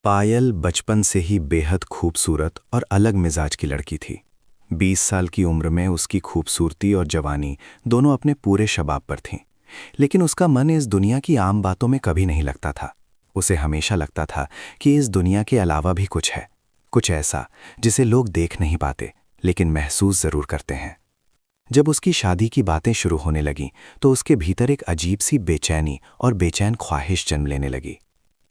पायल बचपन से ही बेहद खूबसूरत और अलग मिजाज की लड़की थी। 20 साल की उम्र में उसकी खूबसूरती और जवानी दोनों अपने पूरे शबाब पर थीं। लेकिन उसका मन इस दुनिया की आम बातों में कभी नहीं लगता था। उसे हमेशा लगता था कि इस दुनिया के अलावा भी कुछ है, कुछ ऐसा जिसे लोग देख नहीं पाते लेकिन महसूस जरूर करते हैं। जब उसकी शादी की बातें शुरू होने लगीं तो उसके भीतर एक अजीब सी बेचैनी और बेचैन ख्वाहिश जन्म लेने लगी।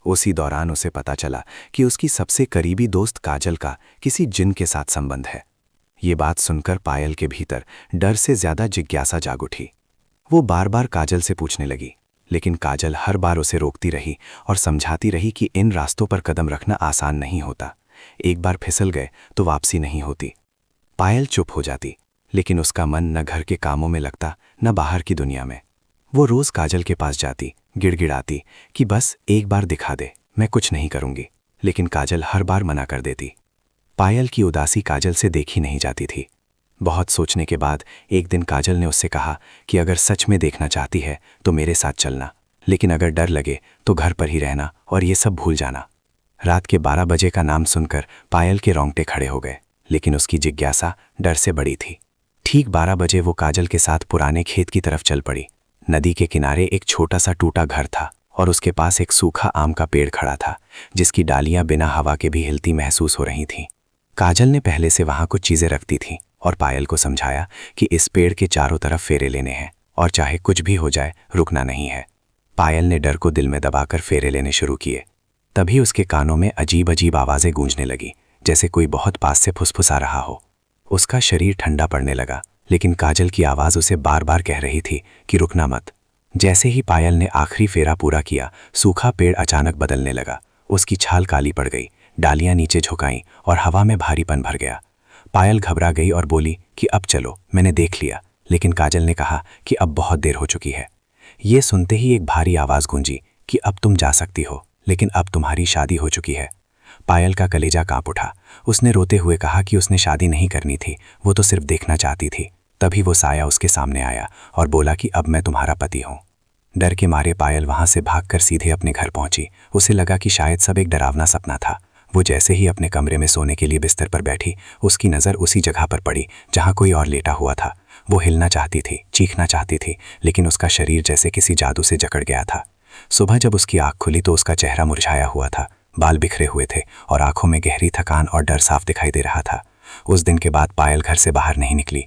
उसी दौरान उसे पता चला कि उसकी सबसे करीबी दोस्त काजल का किसी जिन के साथ संबंध है। ये बात सुनकर पायल के भीतर डर से ज्यादा जिज्ञासा जाग उठी। वो बार बार काजल से पूछने लगी, लेकिन काजल हर बार उसे रोकती रही और समझाती रही कि इन रास्तों पर कदम रखना आसान नहीं होता। एक बार फिसल गए तो वापसी नहीं होती। पायल चुप हो जाती, लेकिन उसका मन न घर के कामों में लगता न बाहर की दुनिया में। वो रोज काजल के पास जाती, गिड़गिड़ाती कि बस एक बार दिखा दे, मैं कुछ नहीं करूंगी, लेकिन काजल हर बार मना कर देती। पायल की उदासी काजल से देखी नहीं जाती थी। बहुत सोचने के बाद एक दिन काजल ने उससे कहा कि अगर सच में देखना चाहती है तो मेरे साथ चलना, लेकिन अगर डर लगे तो घर पर ही रहना और ये सब भूल जाना। रात के 12 बजे का नाम सुनकर पायल के रोंगटे खड़े हो गए, लेकिन उसकी जिज्ञासा डर से बड़ी थी। ठीक 12 बजे वो काजल के साथ पुराने खेत की तरफ चल पड़ी। नदी के किनारे एक छोटा सा टूटा घर था और उसके पास एक सूखा आम का पेड़ खड़ा था, जिसकी डालियां बिना हवा के भी हिलती महसूस हो रही थीं। काजल ने पहले से वहां कुछ चीजें रखती थीं और पायल को समझाया कि इस पेड़ के चारों तरफ फेरे लेने हैं और चाहे कुछ भी हो जाए रुकना नहीं है। पायल ने डर को दिल में दबाकर फेरे लेने शुरू किए। तभी उसके कानों में अजीब अजीब आवाजें गूंजने लगी, जैसे कोई बहुत पास से फुसफुसा रहा हो। उसका शरीर ठंडा पड़ने लगा, लेकिन काजल की आवाज उसे बार बार कह रही थी कि रुकना मत। जैसे ही पायल ने आखिरी फेरा पूरा किया, सूखा पेड़ अचानक बदलने लगा। उसकी छाल काली पड़ गई, डालियां नीचे झुकाईं और हवा में भारीपन भर गया। पायल घबरा गई और बोली कि अब चलो, मैंने देख लिया। लेकिन काजल ने कहा कि अब बहुत देर हो चुकी है। ये सुनते ही एक भारी आवाज गूंजी कि अब तुम जा सकती हो, लेकिन अब तुम्हारी शादी हो चुकी है। पायल का कलेजा कांप उठा। उसने रोते हुए कहा कि उसने शादी नहीं करनी थी, वो तो सिर्फ देखना चाहती थी। तभी वो साया उसके सामने आया और बोला कि अब मैं तुम्हारा पति हूँ। डर के मारे पायल वहां से भागकर सीधे अपने घर पहुंची। उसे लगा कि शायद सब एक डरावना सपना था। वो जैसे ही अपने कमरे में सोने के लिए बिस्तर पर बैठी, उसकी नज़र उसी जगह पर पड़ी जहां कोई और लेटा हुआ था। वो हिलना चाहती थी, चीखना चाहती थी, लेकिन उसका शरीर जैसे किसी जादू से जकड़ गया था। सुबह जब उसकी आंख खुली तो उसका चेहरा मुरझाया हुआ था, बाल बिखरे हुए थे और आंखों में गहरी थकान और डर साफ दिखाई दे रहा था। उस दिन के बाद पायल घर से बाहर नहीं निकली।